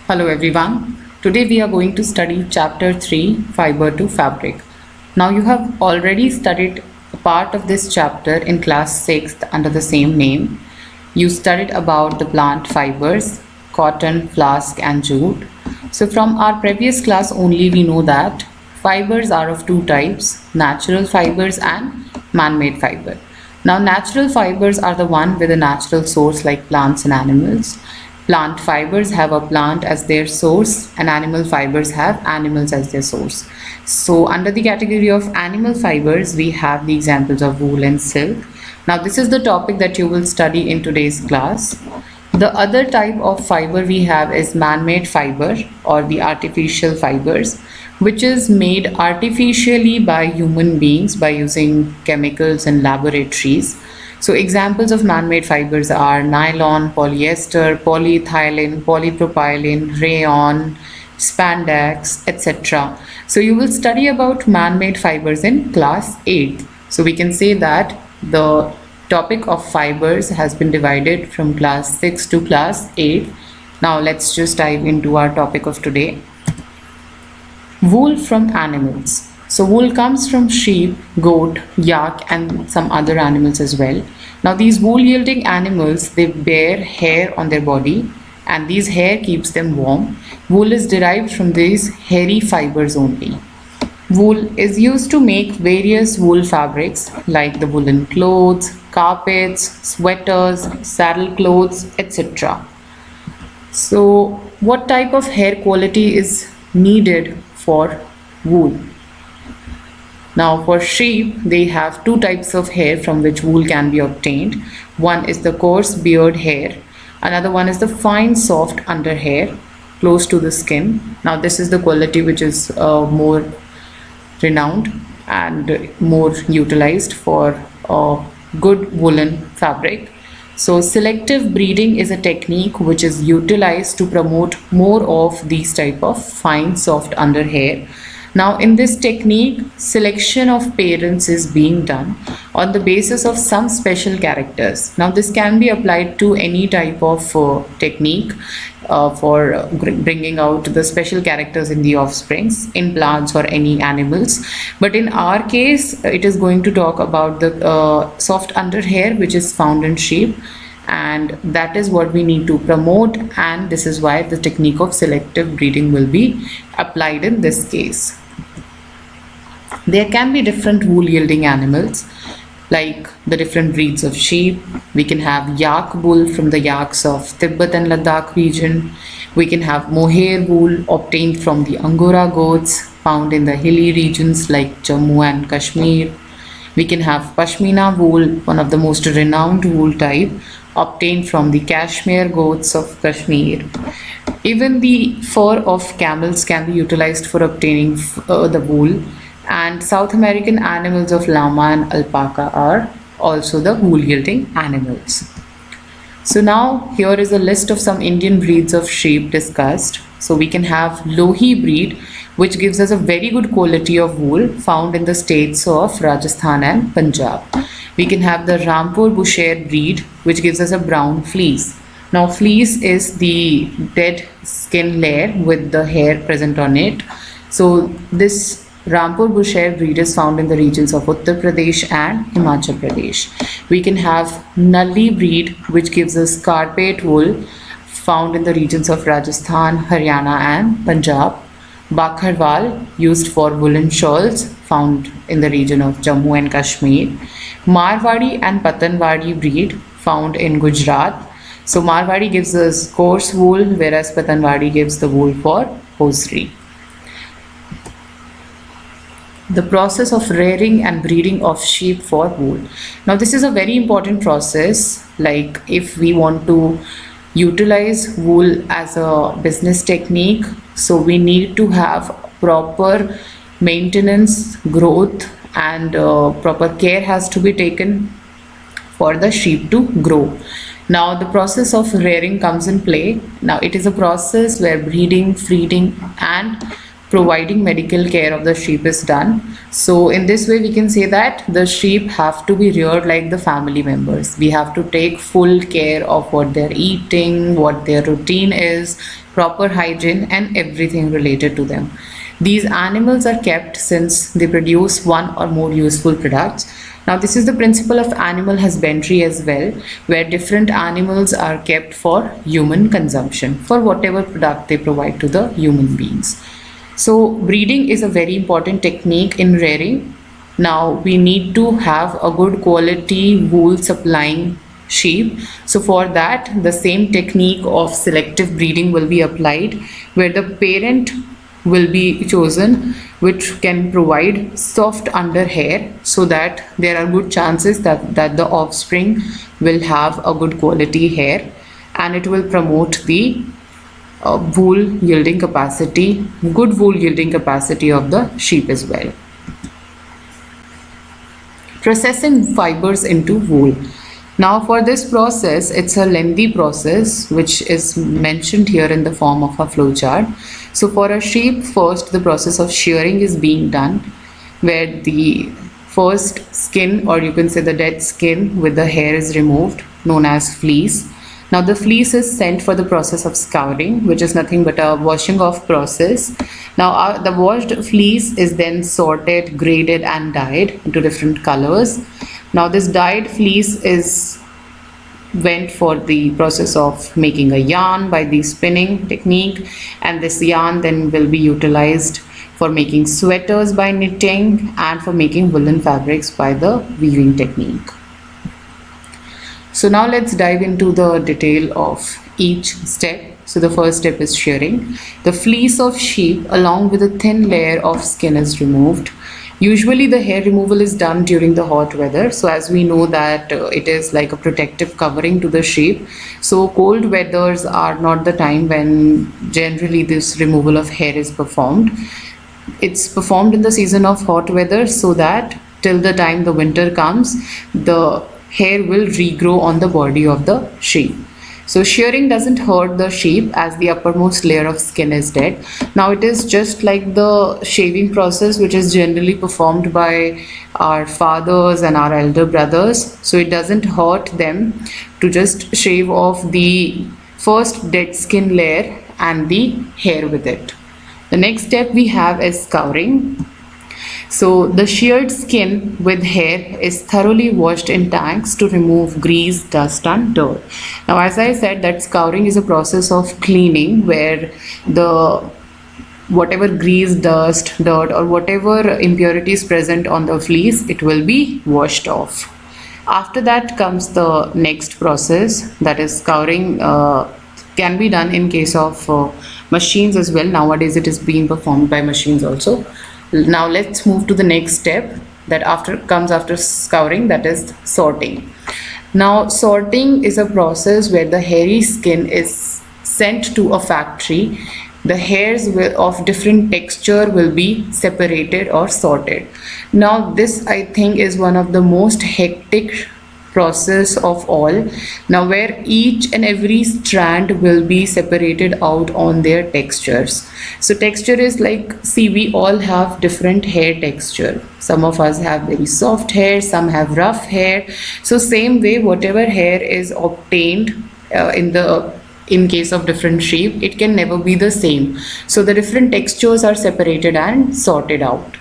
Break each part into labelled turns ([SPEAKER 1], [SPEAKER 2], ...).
[SPEAKER 1] Hello everyone. Today we are going to study chapter 3, Fiber to Fabric. Now you have already studied a part of this chapter in class 6th under the same name. You studied about the plant fibers, cotton, flask and jute. So from our previous class only we know that fibers are of two types, natural fibers and man-made fiber. Now natural fibers are the one with a natural source like plants and animals. Plant fibers have a plant as their source and animal fibers have animals as their source. So under the category of animal fibers, we have the examples of wool and silk. Now this is the topic that you will study in today's class. The other type of fiber we have is man-made fiber or the artificial fibers, which is made artificially by human beings by using chemicals in laboratories. So examples of man-made fibers are nylon, polyester, polyethylene, polypropylene, rayon, spandex, etc. So you will study about man-made fibers in class 8. So we can say that the topic of fibers has been divided from class 6 to class 8. Now let's just dive into our topic of today. Wool from animals. So wool comes from sheep, goat, yak and some other animals as well. Now these wool yielding animals, they bear hair on their body and these hair keeps them warm. Wool is derived from these hairy fibers only. Wool is used to make various wool fabrics like the woolen clothes, carpets, sweaters, saddle clothes, etc. So what type of hair quality is needed for wool? Now for sheep, they have two types of hair from which wool can be obtained. One is the coarse beard hair. Another one is the fine soft under hair close to the skin. Now this is the quality which is more renowned and more utilized for good woolen fabric. So selective breeding is a technique which is utilized to promote more of these type of fine soft under hair. Now in this technique, selection of parents is being done on the basis of some special characters. Now this can be applied to any type of technique for bringing out the special characters in the offsprings in plants or any animals. But in our case, it is going to talk about the soft under hair which is found in sheep, and that is what we need to promote, and this is why the technique of selective breeding will be applied in this case. There can be different wool yielding animals like the different breeds of sheep. We can have yak wool from the yaks of Tibet and Ladakh region. We can have mohair wool obtained from the Angora goats found in the hilly regions like Jammu and Kashmir. We can have Pashmina wool, one of the most renowned wool type, obtained from the Kashmir goats of Kashmir. Even the fur of camels can be utilized for obtaining the wool, and South American animals of llama and alpaca are also the wool yielding animals. So now here is a list of some Indian breeds of sheep discussed. So we can have Lohi breed, which gives us a very good quality of wool found in the states of Rajasthan and Punjab. We can have the Rampur Bushehr breed, which gives us a brown fleece. Now fleece is the dead skin layer with the hair present on it. So this Rampur Bushehr breed is found in the regions of Uttar Pradesh and Himachal Pradesh. We can have Nalli breed, which gives us carpet wool found in the regions of Rajasthan, Haryana and Punjab. Bakharwal, used for woolen shawls, found in the region of Jammu and Kashmir. Marwadi and Patanwadi breed, found in Gujarat. So Marwadi gives us coarse wool, whereas Patanwadi gives the wool for hosiery. The process of rearing and breeding of sheep for wool. Now this is a very important process. Like if we want to utilize wool as a business technique, so we need to have proper maintenance, growth and proper care has to be taken for the sheep to grow. Now the process of rearing comes in play. Now it is a process where breeding, feeding and providing medical care of the sheep is done. So in this way we can say that the sheep have to be reared like the family members. We have to take full care of what they're eating, what their routine is, proper hygiene and everything related to them. These animals are kept since they produce one or more useful products. Now this is the principle of animal husbandry as well, where different animals are kept for human consumption, for whatever product they provide to the human beings. So breeding is a very important technique in rearing. Now we need to have a good quality wool supplying sheep. So for that, the same technique of selective breeding will be applied, where the parent will be chosen which can provide soft under hair, so that there are good chances that the offspring will have a good quality hair, and it will promote the wool yielding capacity, good wool yielding capacity of the sheep as well. Processing fibers into wool. Now for this process, it's a lengthy process which is mentioned here in the form of a flowchart. So for a sheep, first the process of shearing is being done, where the first skin, or you can say the dead skin with the hair, is removed, known as fleece. Now the fleece is sent for the process of scouring, which is nothing but a washing off process. Now the washed fleece is then sorted, graded and dyed into different colors. Now this dyed fleece is went for the process of making a yarn by the spinning technique, and this yarn then will be utilized for making sweaters by knitting and for making woolen fabrics by the weaving technique. So now let's dive into the detail of each step. So the first step is shearing. The fleece of sheep along with a thin layer of skin is removed. Usually the hair removal is done during the hot weather. So as we know that it is like a protective covering to the sheep. So cold weathers are not the time when generally this removal of hair is performed. It's performed in the season of hot weather, so that till the time the winter comes, the hair will regrow on the body of the sheep. So shearing doesn't hurt the sheep as the uppermost layer of skin is dead. Now it is just like the shaving process which is generally performed by our fathers and our elder brothers. So it doesn't hurt them to just shave off the first dead skin layer and the hair with it. The next step we have is scouring. So the sheared skin with hair is thoroughly washed in tanks to remove grease, dust and dirt. Now as I said that scouring is a process of cleaning, where the whatever grease, dust, dirt or whatever impurities present on the fleece, it will be washed off. After that comes the next process, that is scouring can be done in case of machines as well. Nowadays it is being performed by machines also. Now let's move to the next step that comes after scouring, that is sorting. Now sorting is a process where the hairy skin is sent to a factory. The hairs of different texture will be separated or sorted. Now this I think is one of the most hectic process of all. Now where each and every strand will be separated out on their textures. So texture is like, see, we all have different hair texture. Some of us have very soft hair, some have rough hair. So same way, whatever hair is obtained in case of different sheep, it can never be the same. So the different textures are separated and sorted out.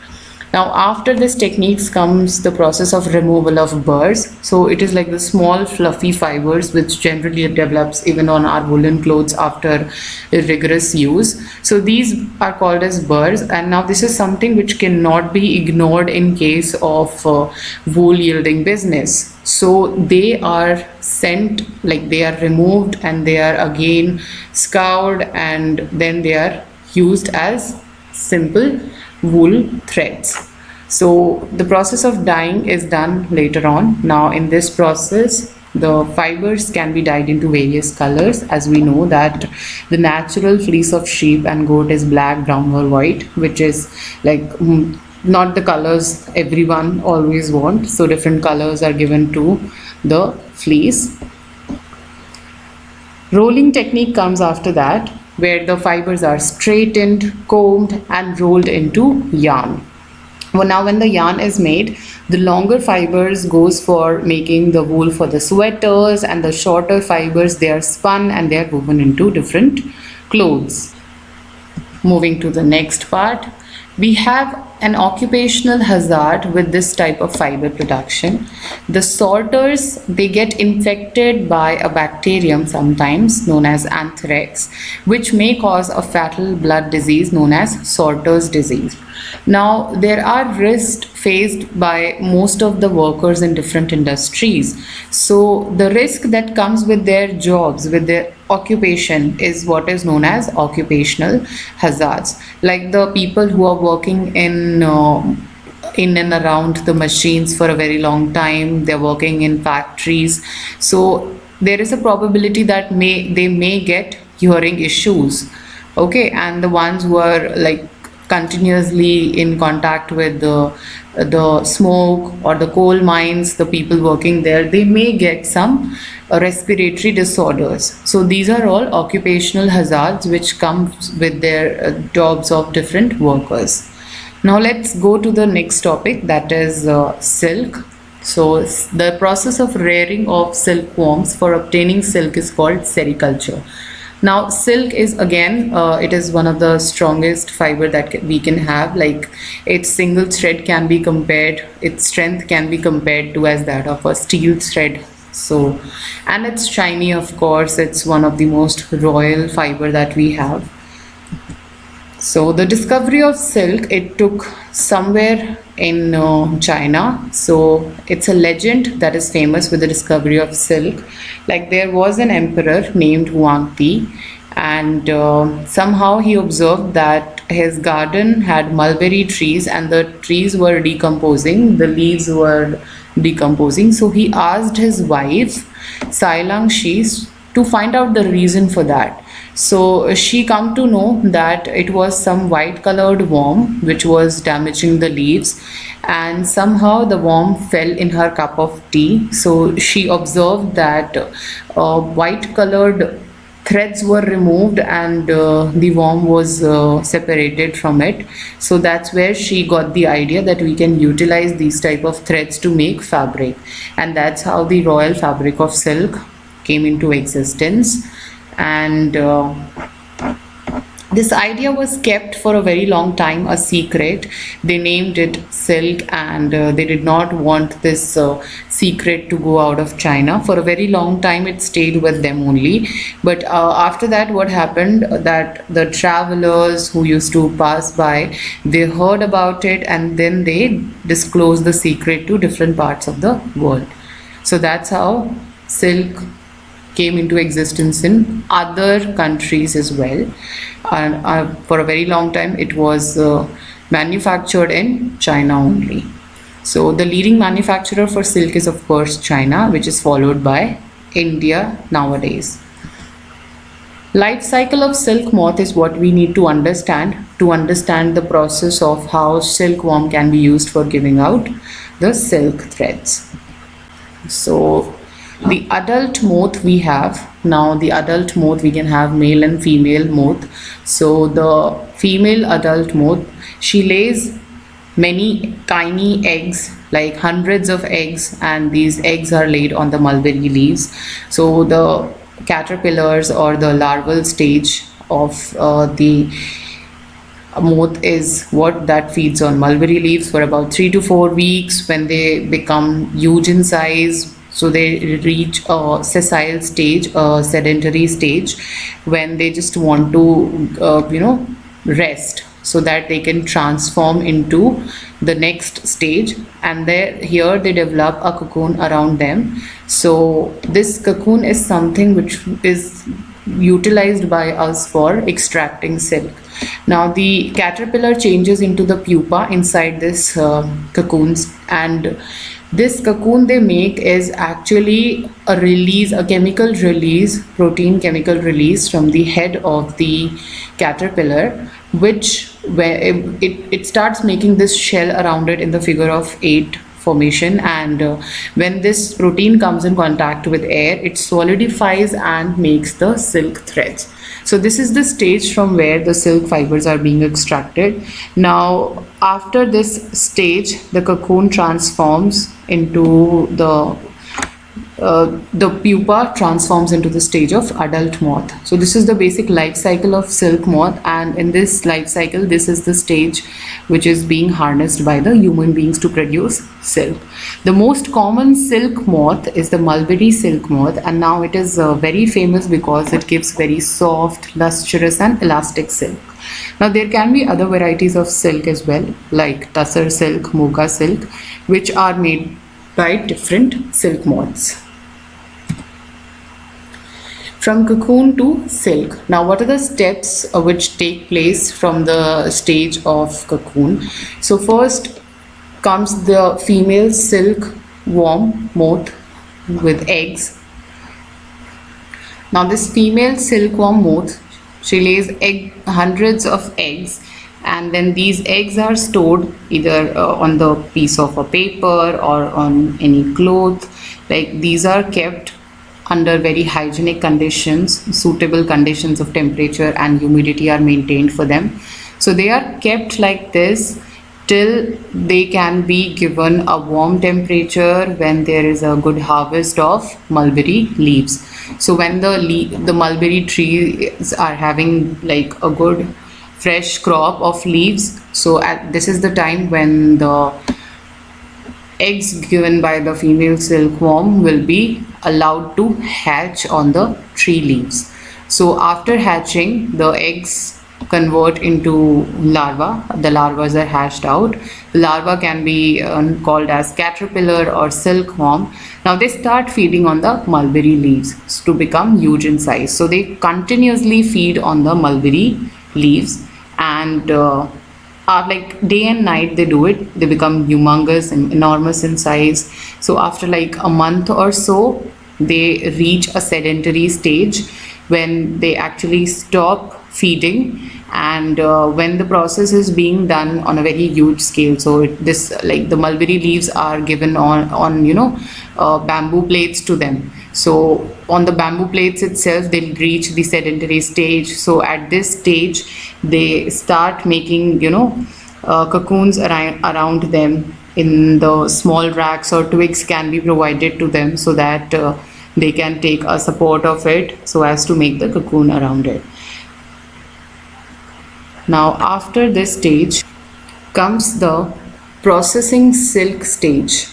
[SPEAKER 1] Now after this techniques comes the process of removal of burrs. So it is like the small fluffy fibers which generally develops even on our woolen clothes after rigorous use. So these are called as burrs, and now this is something which cannot be ignored in case of wool yielding business. So they are sent, like they are removed and they are again scoured, and then they are used as simple wool threads. So the process of dyeing is done later on. Now in this process the fibers can be dyed into various colors, as we know that the natural fleece of sheep and goat is black, brown or white, which is like not the colors everyone always want. So different colors are given to the fleece. Rolling technique comes after that. where the fibers are straightened, combed, and rolled into yarn. Well, now when the yarn is made, the longer fibers goes for making the wool for the sweaters, and the shorter fibers, they are spun and they are woven into different clothes. Moving to the next part, we have an occupational hazard with this type of fiber production. The sorters, they get infected by a bacterium sometimes known as anthrax, which may cause a fatal blood disease known as sorter's disease. Now, there are risks faced by most of the workers in different industries. So, the risk that comes with their jobs, with their occupation, is what is known as occupational hazards. Like the people who are working in and around the machines for a very long time, they're working in factories. So, there is a probability that they may get hearing issues. Okay, and the ones who are like continuously in contact with the smoke or the coal mines, the people working there, they may get some respiratory disorders. So these are all occupational hazards which come with their jobs of different workers. Now let's go to the next topic, that is silk. So the process of rearing of silkworms for obtaining silk is called sericulture. Now, silk is again, it is one of the strongest fiber that we can have. Like its single thread can be compared, its strength can be compared to as that of a steel thread. So, and it's shiny, of course, it's one of the most royal fiber that we have. So the discovery of silk, it took somewhere in China. So it's a legend that is famous with the discovery of silk. Like there was an emperor named Huang Ti, and somehow he observed that his garden had mulberry trees and the trees were decomposing, the leaves were decomposing. So he asked his wife, Sai Lang Shi, to find out the reason for that. So she come to know that it was some white colored worm which was damaging the leaves, and somehow the worm fell in her cup of tea. So she observed that white colored threads were removed and the worm was separated from it. So that's where she got the idea that we can utilize these type of threads to make fabric, and that's how the royal fabric of silk came into existence. And this idea was kept for a very long time a secret. They named it silk, and they did not want this secret to go out of China. For a very long time it stayed with them only, but after that what happened, that the travelers who used to pass by, they heard about it and then they disclosed the secret to different parts of the world. So that's how silk came into existence in other countries as well. And for a very long time it was manufactured in China only. So the leading manufacturer for silk is of course China, which is followed by India nowadays. Life cycle of silk moth is what we need to understand the process of how silkworm can be used for giving out the silk threads. So the adult moth we have now, the adult moth, we can have male and female moth. So the female adult moth, she lays many tiny eggs, like hundreds of eggs, and these eggs are laid on the mulberry leaves. So the caterpillars or the larval stage of the moth is what that feeds on mulberry leaves for about 3 to 4 weeks. When they become huge in size, so they reach a sessile stage, a sedentary stage, when they just want to rest, so that they can transform into the next stage, and here they develop a cocoon around them. So this cocoon is something which is utilized by us for extracting silk. Now the caterpillar changes into the pupa inside this cocoons, and this cocoon they make is actually a chemical release, protein chemical release from the head of the caterpillar, which where it starts making this shell around it in the figure of 8 formation, and when this protein comes in contact with air, it solidifies and makes the silk threads. So this is the stage from where the silk fibers are being extracted. Now after this stage, the cocoon transforms into the pupa transforms into the stage of adult moth. So this is the basic life cycle of silk moth, and in this life cycle, this is the stage which is being harnessed by the human beings to produce silk. The most common silk moth is the mulberry silk moth, and now it is very famous because it gives very soft, lustrous and elastic silk. Now there can be other varieties of silk as well, like tussar silk, mocha silk, which are made by different silk moths. From cocoon to silk. Now, what are the steps which take place from the stage of cocoon? So, first comes the female silk worm moth with eggs. Now, this female silkworm moth, she lays hundreds of eggs, and then these eggs are stored either on the piece of a paper or on any cloth. Like these are kept under very hygienic conditions, suitable conditions of temperature and humidity are maintained for them. So they are kept like this till they can be given a warm temperature when there is a good harvest of mulberry leaves. So when the mulberry trees are having like a good fresh crop of leaves, so this is the time when the eggs given by the female silkworm will be allowed to hatch on the tree leaves. So after hatching, the eggs convert into larvae. The larvae are hatched out. The larva can be called as caterpillar or silkworm. Now they start feeding on the mulberry leaves to become huge in size. So they continuously feed on the mulberry leaves, and like day and night they do it. They become humongous and enormous in size. So after like a month or so, they reach a sedentary stage when they actually stop feeding, and when the process is being done on a very huge scale. So this like the mulberry leaves are given on bamboo plates to them. So on the bamboo plates itself, they'll reach the sedentary stage. So at this stage, they start making cocoons around them. In the small racks or twigs can be provided to them so that they can take a support of it so as to make the cocoon around it. Now after this stage comes the processing silk stage.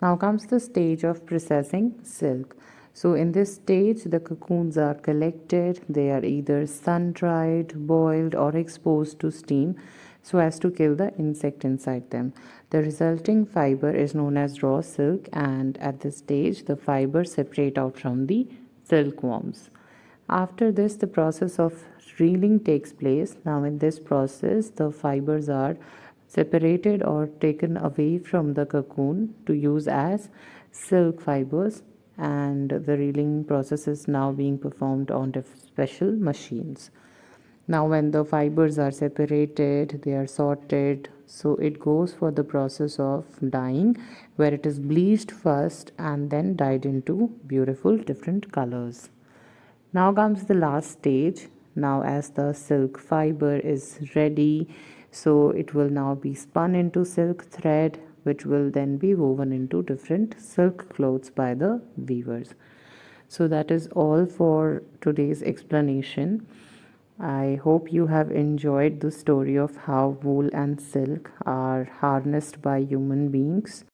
[SPEAKER 1] Now comes the stage of processing silk. So in this stage, the cocoons are collected. They are either sun-dried, boiled or exposed to steam so as to kill the insect inside them. The resulting fiber is known as raw silk, and at this stage, the fibers separate out from the silkworms. After this, the process of reeling takes place. Now in this process, the fibers are separated or taken away from the cocoon to use as silk fibers, and the reeling process is now being performed on special machines. Now when the fibers are separated, they are sorted, so it goes for the process of dyeing, where it is bleached first and then dyed into beautiful different colors. Now comes the last stage. Now as the silk fiber is ready, so it will now be spun into silk thread, which will then be woven into different silk clothes by the weavers. So that is all for today's explanation. I hope you have enjoyed the story of how wool and silk are harnessed by human beings.